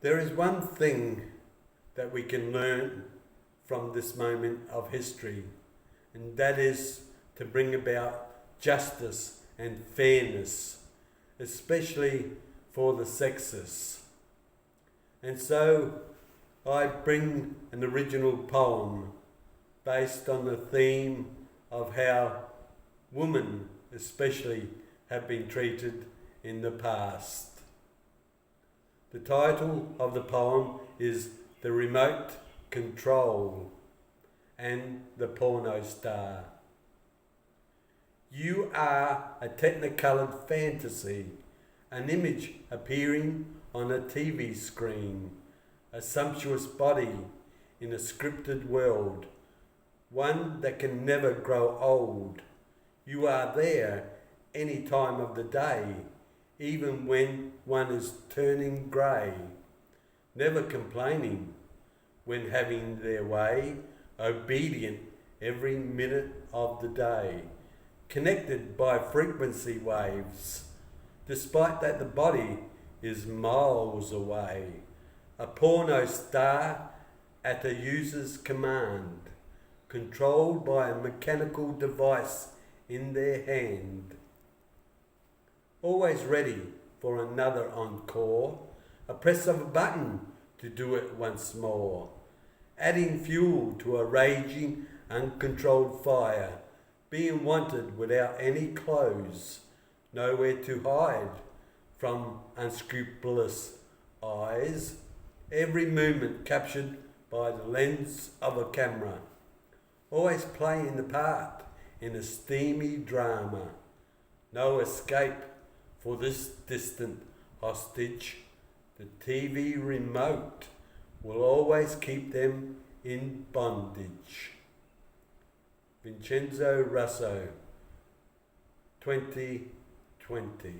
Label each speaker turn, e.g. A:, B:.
A: There is one thing that we can learn from this moment of history, and that is to bring about justice and fairness, especially for the sexes. And so I bring an original poem based on the theme of how women especially have been treated in the past. The title of the poem is The Remote Control and the Porno Star. You are a technicolored fantasy, an image appearing on a TV screen, a sumptuous body in a scripted world, one that can never grow old. You are there any time of the day, even when one is turning grey, never complaining when having their way, obedient every minute of the day, connected by frequency waves, despite that the body is miles away, a porno star at a user's command, controlled by a mechanical device in their hand. Always ready for another encore, a press of a button to do it once more, adding fuel to a raging, uncontrolled fire, being wanted without any clothes, nowhere to hide from unscrupulous eyes, every movement captured by the lens of a camera, always playing the part in a steamy drama. No escape for this distant hostage. The TV remote will always keep them in bondage. Vincenzo Russo, 2020.